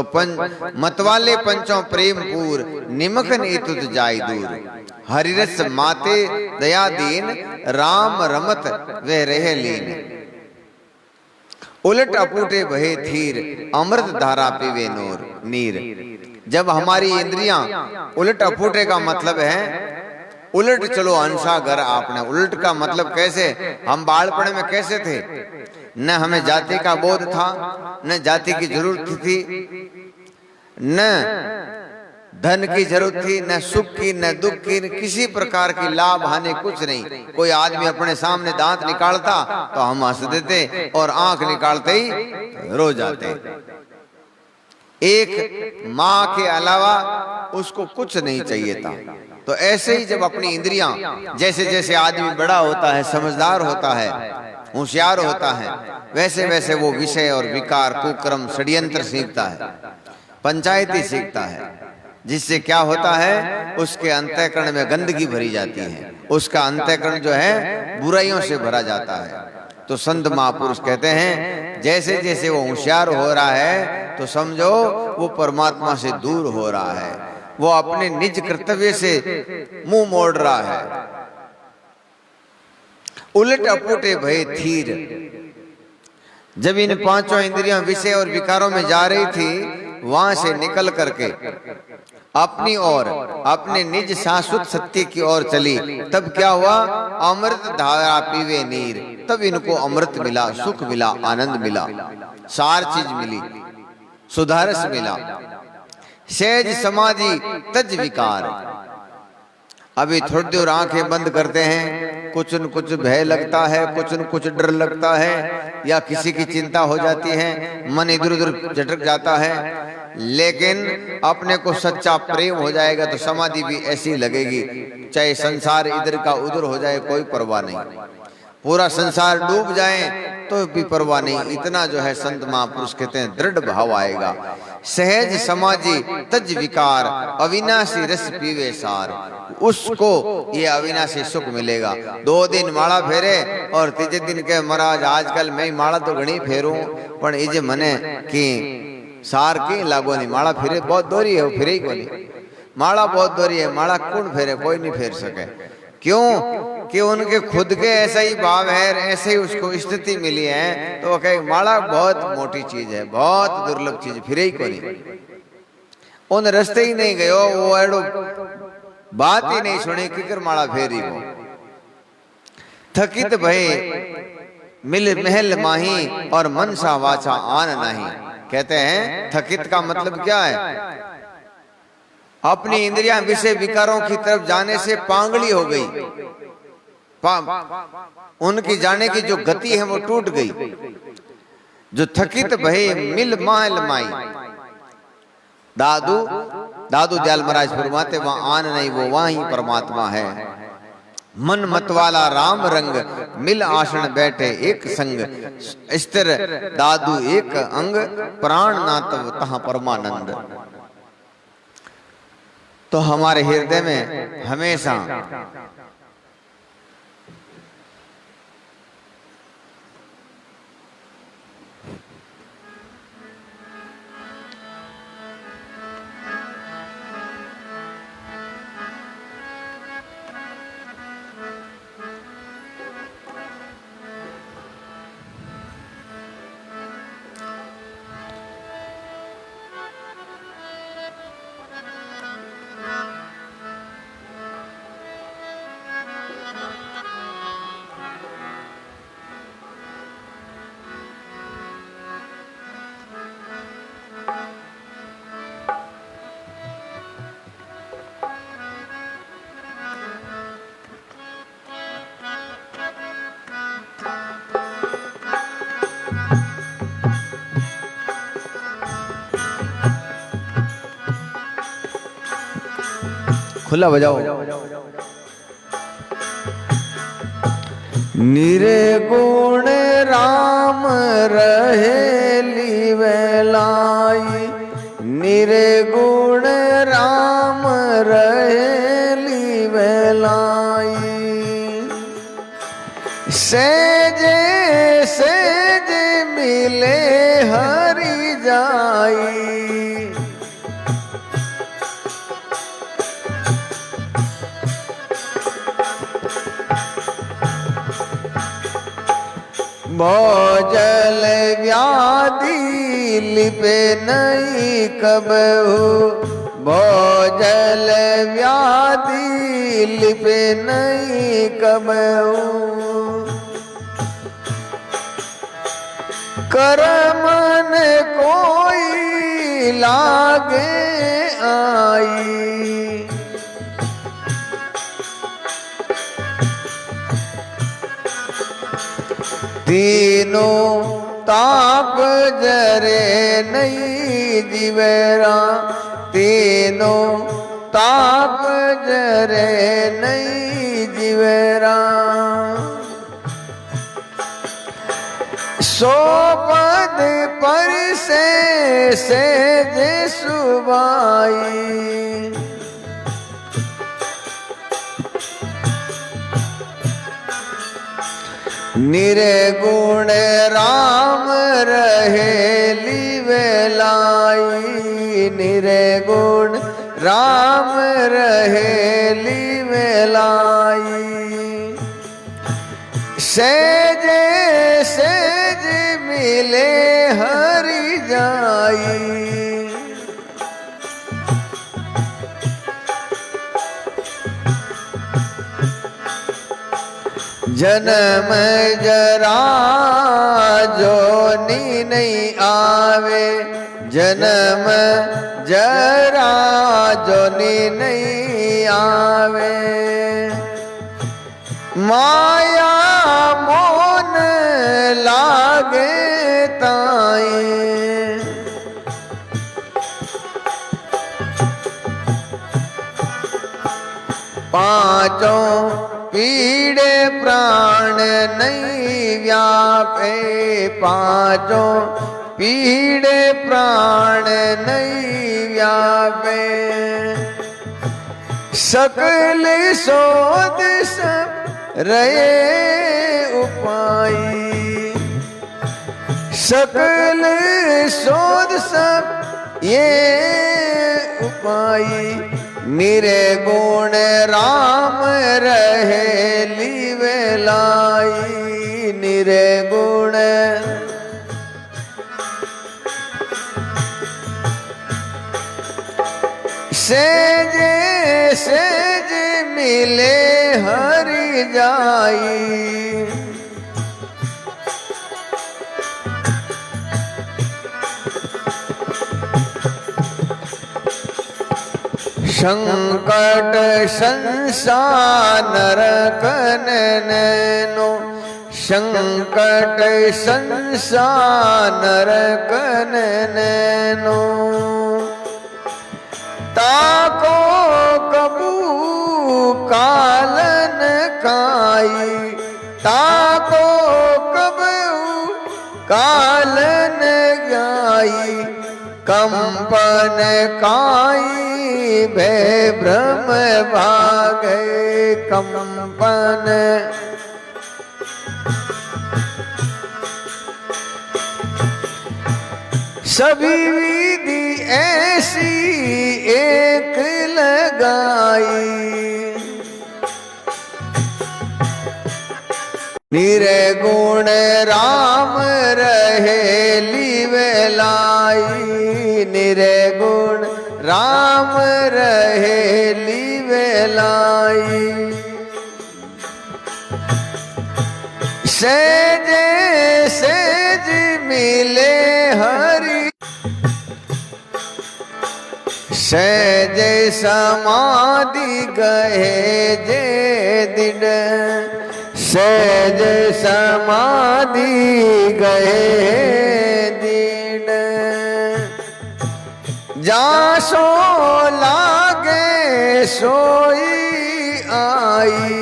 मतवाले पंचों प्रेम पूर, निमकन इतुत जाय दूर। हरिरस माते दया दीन, राम रमत वे रहे लीन। उलट अपूटे बहे थीर, अमृत धारा पीवे नीर। जब हमारी इंद्रियां उलट अपूटे का मतलब है उलट चलो अंशागर। आपने उलट का मतलब कैसे, हम बालपन में कैसे थे, न हमें जाति का बोध था, न जाति की जरूरत थी, न धन की जरूरत थी, न सुख की, न दुख की, किसी प्रकार की लाभ हानि कुछ नहीं। कोई आदमी अपने सामने दांत निकालता तो हम हंस देते और आंख निकालते ही रो जाते। एक माँ के अलावा उसको कुछ नहीं चाहिए था। तो ऐसे ही जब अपनी इंद्रियां, जैसे जैसे आदमी बड़ा होता है, समझदार होता है, होशियार होता है, वैसे वैसे वो विषय और विकार, कुक्रम, षड्यंत्र सीखता है, पंचायती सीखता है, जिससे क्या होता है उसके अंतःकरण में गंदगी भरी जाती है, उसका अंतःकरण जो है बुराइयों से भरा जाता है। तो संत महापुरुष कहते हैं जैसे जैसे वो होशियार हो रहा है तो समझो वो परमात्मा से दूर हो रहा है, वो अपने निज कर्तव्य से मुंह मोड़ रहा है। उलट अपूटे भय थीर। जब इन पांचों इंद्रियां विषय और विकारों में जा रही थी, वहां से निकल करके अपनी ओर, अपने निज शाश्वत सत्य की ओर चली, तब क्या हुआ, अमृत धारा पीवे नीर। तब इनको अमृत मिला, सुख मिला, आनंद मिला, सार चीज मिली, सुधारस मिला। सहज समाधि तज विकार। अभी थोड़ी देर आंखें बंद करते हैं, कुछ न कुछ भय लगता है, कुछ न कुछ डर लगता है, या किसी की चिंता हो जाती है, मन इधर उधर झटक जाता है। लेकिन अपने को सच्चा प्रेम हो जाएगा तो समाधि भी ऐसी लगेगी, चाहे संसार इधर का उधर हो जाए कोई परवाह नहीं, पूरा संसार डूब जाए तो भी परवाह नहीं। इतना जो है संत महापुरुष कहते हैं दृढ़ भाव आएगा। सहज समाधि तज विकार, अविनाशी रस पीवे सार। उसको ये अविनाशी सुख मिलेगा। 2 दिन माला फेरे और तीजे दिन के महाराज आजकल मैं माला तो घणी फेरूं, पण इजे मने की सार की लागो नहीं। माला फिरे बहुत दोरी है, फिरे ही को नहीं। माला बहुत दोरी है, माला कौन फेरे, कोई नहीं फेर सके। क्यों? कि उनके खुद के ऐसा ही भाव है, ऐसे ही उसको स्थिति मिली है, तो कहे माला बहुत मोटी चीज है, बहुत दुर्लभ चीज, फिरे ही को नहीं। उन रास्ते ही नहीं गयो, वो एडो बात ही नहीं सुनी, किकर माला फेरी वो। थकित भय मिल महल माही, और मनसा वाचा आन नहीं। कहते हैं थकित का मतलब क्या है, अपनी इंद्रियां विषय विकारों की तरफ जाने से पांगली हो गई, उनकी जाने की जो गति है वो टूट गई। जो थकित भय मिल माल माई, दादू दयाल महाराज फरमाते वहां आन नहीं वो वहां ही परमात्मा है। मन मतवाला राम रंग मिल आसन बैठे एक संग, स्थिर दादू एक अंग प्राण नातव तहां परमानंद। तो हमारे हृदय में हमेशा खुला बजाओ। निर्गुण राम रहे लीवलाई, निर्गुण राम रहे लीवलाई। सेजे सेजे मिले हरि जाई, भोजल व्याधि लिपे नहीं कबहू, भोजल व्याधि लिपे नहीं कबहू। करमन कोई लागे आई, तीनों ताप जरे नहीं जीवेरा, तीनों ताप जरे नहीं जीवेरा। सो पद पर से जे सुबाई, निर्गुण राम रहे लीवलाई, निर्गुण राम रहे लीवलाई। सेजे सेज मिले हरि जाई, जन्म जरा जोनी नहीं आवे, जन्म जरा जोनी नहीं आवे। माया मोन लागे ताई, पांचों पीड़े प्राण नहीं व्यापे, पांचों पीड़े प्राण नहीं व्यापे। सकल सोद सब रहे उपाई, सकल सोद सब ये उपाई। निर्गुण राम रहे लीवलाई, निर्गुण सेजे सेज मिले हरि जाई। संकट संसार नरकन नैनो, संकट संसार नरकन नैनो, ताको कबू कालन काई, ताको कबू कालन गाई, कंपन काई भय भ्रम भागे, कंपन सभी विधि ऐसी एक लगाई, निर्गुण राम रहे लिवेलाई, निर्गुण राम रहे लिवेलाई, सेज सेज मिले हरि, सहज समाधि गए जे दिन, सहज समाधि गए दिन, जा सो लागे सोई आई,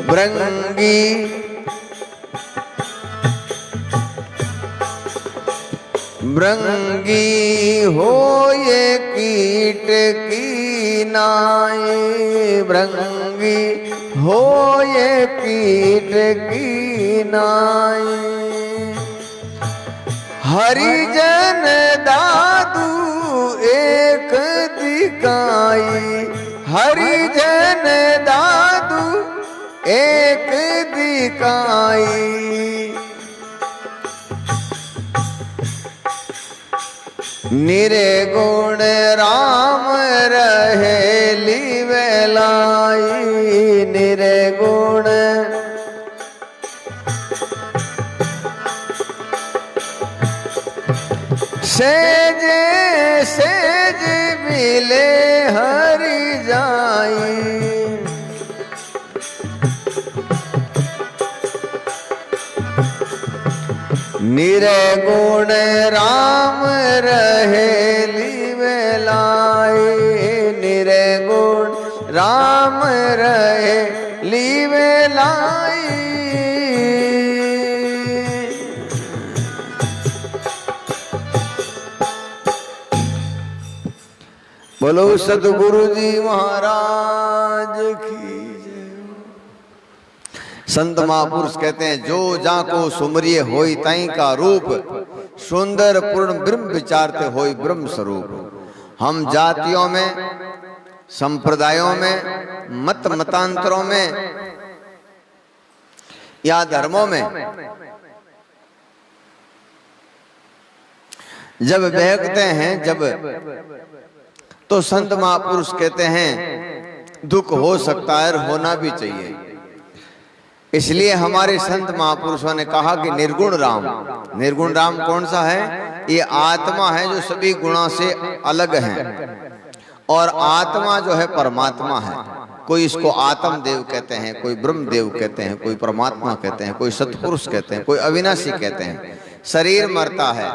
भृंगी भृंगी हो ये कीट की नाई, भृंगी हो ये कीट की नाई, हरिजन दादू एक दिखाई, हरिजन दादू एक दिखाई, निर्गुण राम रहे लिवेलाई, निर्गुण सेज सेज मिले हरि जाई, निर्गुण राम रहे लिवेलाई, निर्गुण राम रहे लिवेलाई, बोलो सतगुरु जी महाराज की। संत महापुरुष कहते हैं जो जाको सुमरिय होई ताई का रूप, सुंदर पूर्ण ब्रह्म विचारते होई ब्रह्म स्वरूप। हम जातियों में, संप्रदायों में, मत मतांतरों में या धर्मों में जब बहकते हैं, जब तो संत महापुरुष कहते हैं दुख हो सकता है और होना भी चाहिए। इसलिए हमारे संत महापुरुषों ने कहा कि निर्गुण राम, निर्गुण राम कौन सा है? ये आत्मा है जो सभी गुणों से अलग है, और आत्मा जो है परमात्मा है। कोई इसको आत्म देव कहते हैं, कोई ब्रह्म देव कहते हैं, कोई परमात्मा कहते हैं, कोई सतपुरुष कहते हैं, कोई अविनाशी कहते हैं। शरीर मरता है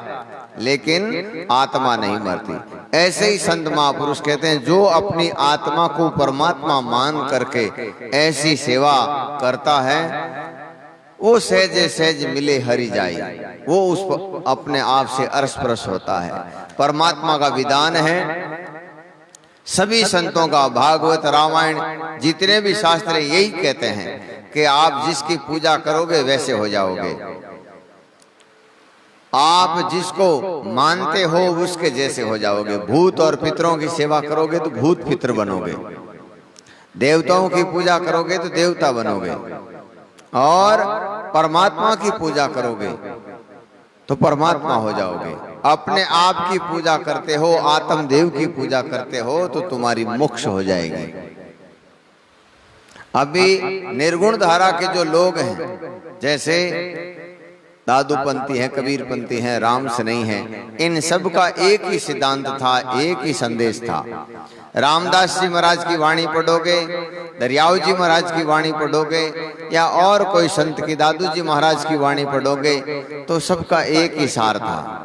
लेकिन आत्मा नहीं मरती। ऐसे ही संत महापुरुष कहते हैं जो अपनी आत्मा को परमात्मा मान करके ऐसी सेवा करता है वो सहजे सहज मिले हरि जाई, वो उस अपने आप से अर्शप्रश होता है। परमात्मा का विधान है, सभी संतों का, भागवत रामायण जितने भी शास्त्र यही कहते हैं कि आप जिसकी पूजा करोगे वैसे हो जाओगे, आप जिसको मानते हो उसके जैसे हो जाओगे। भूत और पितरों की सेवा करोगे तो भूत पितर बनोगे, देवताओं की पूजा करोगे तो देवता बनोगे, और परमात्मा की पूजा करोगे तो परमात्मा हो जाओगे। अपने आप की पूजा करते हो, आत्मदेव की पूजा करते हो तो तुम्हारी मोक्ष हो जाएगी। अभी निर्गुण धारा के जो लोग हैं, जैसे दादूपंथी है, कबीरपंथी है, राम से नहीं है, इन सब का एक ही सिद्धांत था, एक ही संदेश था। रामदास जी महाराज की वाणी पढ़ोगे, दरियाव जी महाराज की वाणी पढ़ोगे, या और कोई संत की, दादू जी महाराज की वाणी पढ़ोगे, तो सबका एक ही सार था।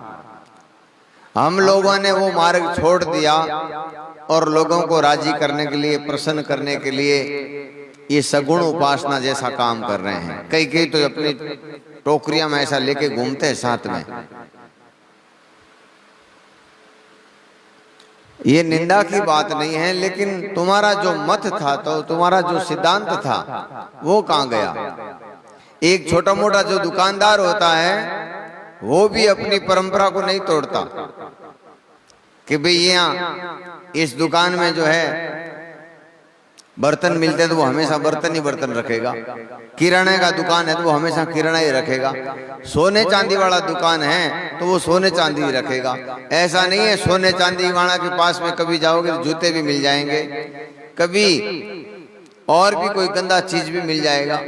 हम लोगों ने वो मार्ग छोड़ दिया और लोगों को राजी करने के लिए, प्रसन्न करने के लिए ये सगुण उपासना जैसा काम कर रहे हैं। कई तो अपनी टोकरियां में ऐसा लेके घूमते हैं साथ में। ये निंदा की बात नहीं है, लेकिन तुम्हारा जो मत था, तो तुम्हारा जो सिद्धांत था, वो कहां गया? एक छोटा मोटा जो दुकानदार होता है वो भी अपनी परंपरा को नहीं तोड़ता कि भाई यहाँ इस दुकान में जो है बर्तन मिलते हैं तो वो हमेशा बर्तन ही बर्तन रखेगा। किराने का दुकान है तो वो हमेशा किराना ही रखेगा। सोने चांदी वाला दुकान है तो वो सोने चांदी ही रखेगा। ऐसा नहीं है सोने चांदी वाला के पास में कभी जाओगे तो जूते भी मिल जाएंगे, कभी और भी कोई गंदा चीज भी मिल जाएगा।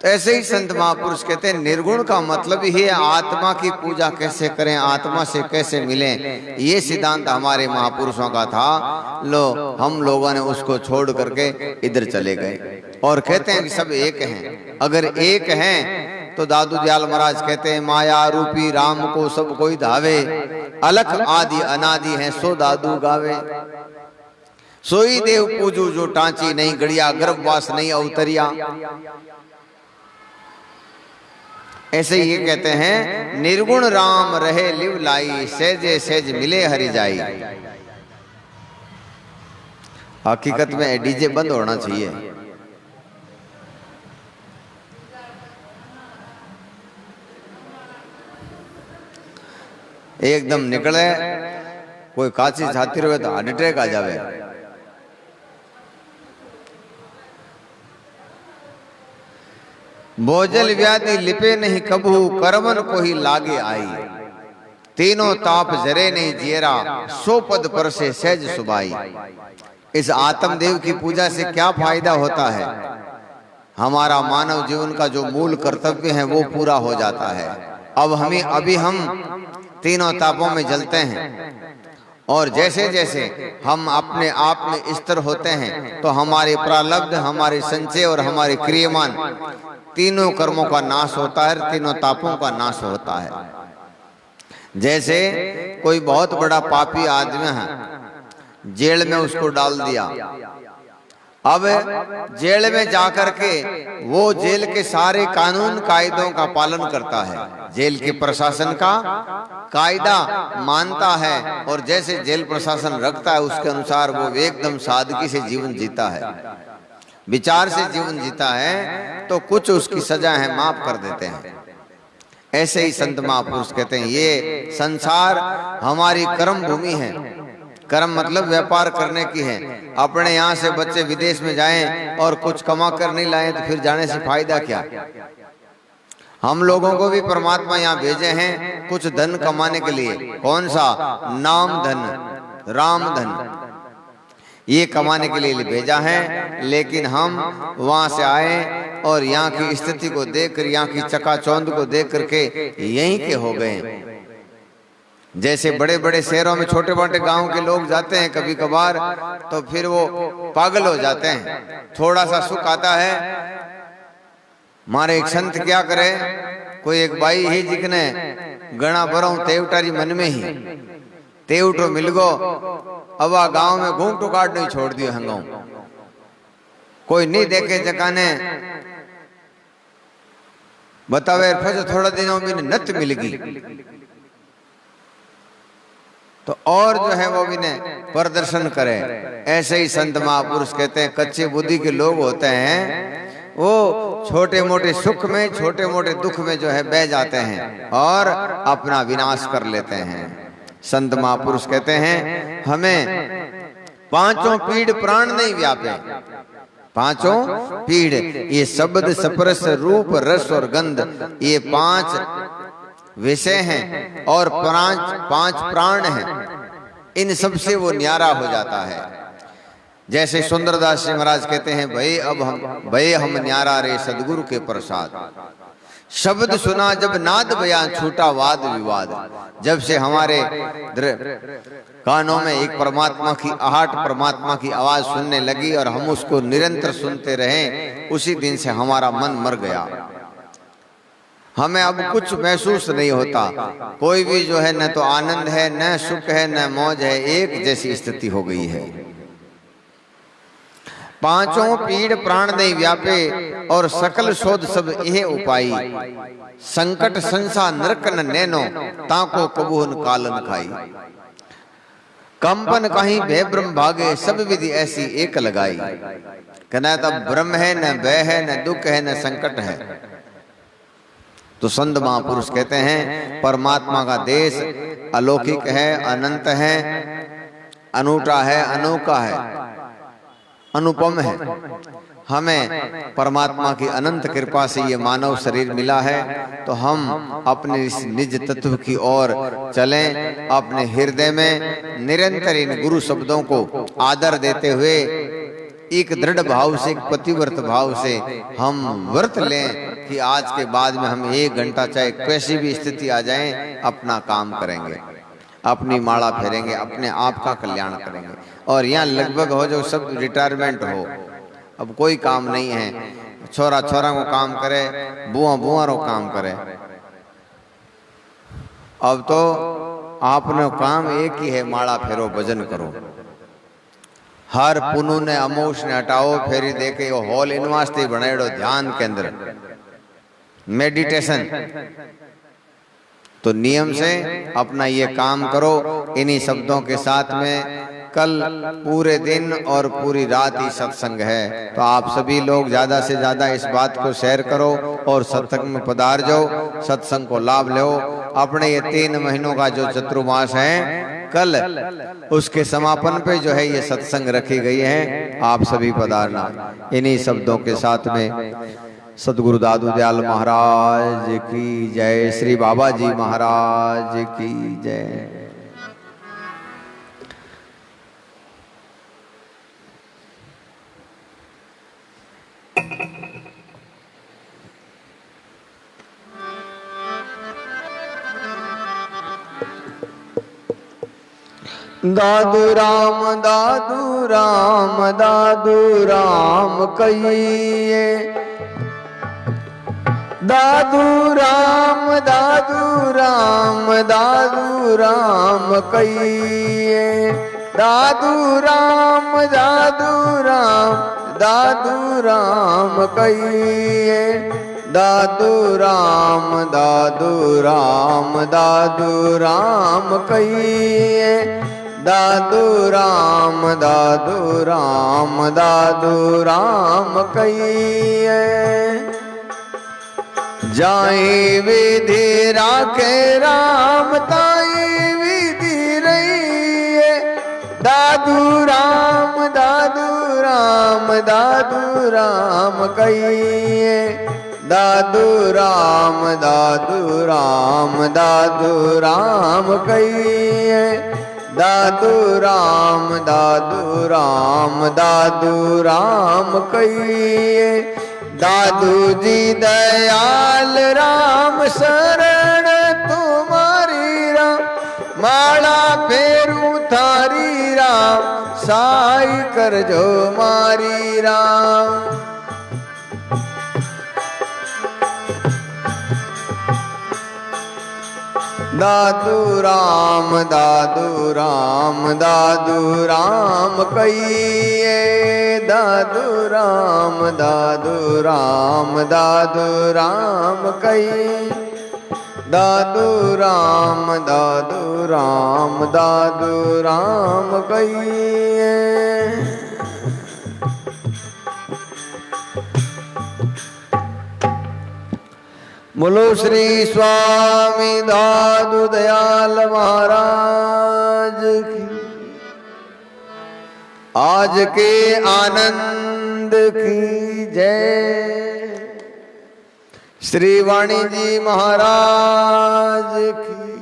तो ऐसे ही संत महापुरुष कहते हैं निर्गुण का मतलब ही है आत्मा की पूजा कैसे करें, आत्मा से कैसे मिलें। ये सिद्धांत हमारे महापुरुषों का था। लो हम लोगों ने उसको छोड़ करके इधर चले गए और कहते हैं कि सब एक हैं। अगर एक हैं तो दादू दयाल महाराज कहते हैं माया रूपी राम को सब कोई धावे, अलख आदि अनादि है सो दादू गावे। सोई देव पूजू जो टांची नहीं गड़िया, गर्भवास नहीं अवतरिया। ऐसे ये कहते हैं निर्गुण राम रहे लिव लाई, सहजे सहज मिले हरि जाई। हकीकत में डीजे बंद होना चाहिए। एकदम निकले कोई काची छाती रहे तो हार्ट अटैक आ जावे। भोजल व्याधि लिपे नहीं कबू, करमन को ही लागे आई। तीनों ताप जरे नहीं जियरा, सो पद पर से सहज सुबाई। इस आत्मदेव की पूजा से क्या फायदा होता है? हमारा मानव जीवन का जो मूल कर्तव्य है वो पूरा हो जाता है। अभी हम तीनों तापों में जलते हैं और जैसे जैसे हम अपने आप में स्थिर होते हैं तो हमारे प्रारब्ध, हमारे संचय और हमारे क्रियमान तीनों कर्मों का नाश होता है, तीनों तापों का नाश होता है। जैसे कोई बहुत बड़ा पापी आदमी है, जेल में उसको डाल दिया। अब जेल में जाकर के वो जेल के सारे कानून कायदों का पालन करता है, जेल के प्रशासन का कायदा मानता है और जैसे जेल प्रशासन रखता है उसके अनुसार वो एकदम सादगी से जीवन जीता है, विचार से जीवन जीता है, तो कुछ उसकी सजा है माफ कर देते हैं। ऐसे ही संत महापुरुष कहते हैं ये संसार हमारी कर्म भूमि है। कर्म मतलब व्यापार करने की है। अपने यहाँ से बच्चे विदेश में जाएं और कुछ कमा कर नहीं लाएं तो फिर जाने से फायदा क्या? हम लोगों को भी परमात्मा यहाँ भेजे हैं कुछ धन कमाने के लिए। कौन सा? नाम धन, राम धन, ये कमाने के लिए भेजा है। लेकिन हम वहां से आए और यहाँ की स्थिति को देखकर, यहाँ की चकाचौंध को देख करके यहीं के हो गए। जैसे बड़े बड़े शहरों में छोटे मोटे गांव के लोग जाते हैं कभी कभार तो फिर वो पागल हो जाते हैं। थोड़ा सा सुख आता है, मारे एक संत क्या करे, कोई एक बाई ही जिकने गणा बरो तेवटारी मन में ही तेवटो मिल गो, अब आ गांव में घूंटू काट नहीं छोड़ दियो हंगाऊ, कोई नहीं देखे जकाने बतावे फिर थोड़ा दिनों में नत मिल गई तो और जो है वो भी ने प्रदर्शन करे। ऐसे ही संत महापुरुष कहते हैं कच्चे बुद्धि के लोग होते हैं, वो छोटे मोटे सुख में, छोटे मोटे दुख में जो है बह जाते हैं और अपना विनाश कर लेते हैं। संत महापुरुष कहते हैं हमें पांचों पीड़ प्राण नहीं व्यापे। पांचों पीड़, ये शब्द, स्पर्श, रूप, रस और गंध, ये पांच विषय हैं और पांच प्राण हैं। इन सब से वो न्यारा हो जाता है। जैसे सुंदरदास जी महाराज कहते हैं भाई हम न्यारा रे सदगुरु के प्रसाद। शब्द सुना जब नाद बयां छूटा वाद विवाद। जब से हमारे कानों में एक परमात्मा की आहट, परमात्मा की आवाज सुनने लगी और हम उसको निरंतर सुनते रहे, उसी दिन से हमारा मन मर गया। हमें अब कुछ महसूस नहीं होता, कोई भी जो है न तो आनंद है, न सुख है, न मौज है, एक जैसी स्थिति हो गई है। पांचों पीड़ प्राण नहीं व्यापे और सकल शोध सब यह उपाई। संकट संसा नरक न नैनो ताको कबूहन कालन खाई। कंपन कहीं भय ब्रह्म भागे सब विधि ऐसी एक लगाई। कहना तब ब्रह्म है, न भय है, न दुख है, न संकट है। तो संत महापुरुष कहते हैं परमात्मा का देश अलौकिक है, अनंत है, अनूठा है, अनोखा है, अनुपम है। हमें परमात्मा की अनंत कृपा से ये मानव शरीर मिला है, तो हम अपने इस निज तत्व की ओर चलें। अपने हृदय में निरंतर इन गुरु शब्दों को आदर देते हुए एक दृढ़ भाव से, एक पतिव्रत भाव से हम व्रत लें कि आज के बाद में हम 1 घंटा चाहे कैसी भी स्थिति आ जाए अपना काम करेंगे, अपनी माला फेरेंगे, अपने आप का कल्याण करेंगे। और यहाँ लगभग हो जो सब रिटायरमेंट हो, अब कोई काम नहीं है, छोरा छोरा को काम करे, बुआ बुआरों काम करे। अब तो आपने काम एक ही है, माला फेरो, भजन करो। हर पुनु ने अमोश ने हटाओ फेरी देखे वो हॉल इन वास्ते बनाएड़ो ध्यान केंद्र, मेडिटेशन। तो नियम से अपना ये काम करो। इन्हीं शब्दों के साथ में कल पूरे दिन और पूरी रात ही सत्संग है, तो आप सभी लोग ज्यादा से ज्यादा इस बात को शेयर करो और सत्संग में पधार जाओ, सत्संग को लाभ लो। अपने ये 3 महीनों का जो चतुर्मास है, कल उसके समापन पे जो है ये सत्संग रखी गई है, आप सभी पधारना। इन्हीं शब्दों के साथ में सदगुरु दादू दयाल महाराज की जय, श्री बाबा जी महाराज की जय। दादू राम दादू राम दादू राम कहिए, दादू राम दादू राम दादू राम कहिए, दादू राम दादू राम दादू राम कहिए, दादू राम दादू राम दादू राम कहिए, दादू राम दादू राम दादू राम कहिए। जाई विधि राखे राम ताई विधि रहिए, दादू राम दादू राम दादू राम कहिए, दादू राम दादू राम दादू राम कहिए, दादू राम दादू राम दादू राम कहिए, दादू जी दयाल राम शरण तुम्हारी राम, माला फेरू थारी राम, साई कर जो मारी राम। दादू राम दादू राम दादू राम कहिए, दादू राम दादू राम दादू राम कहिए, दादू राम दादू राम दादू राम कहिए। बोलो श्री स्वामी दादू दयाल महाराज की, आज के आनंद की जय। श्री वाणी जी महाराज की।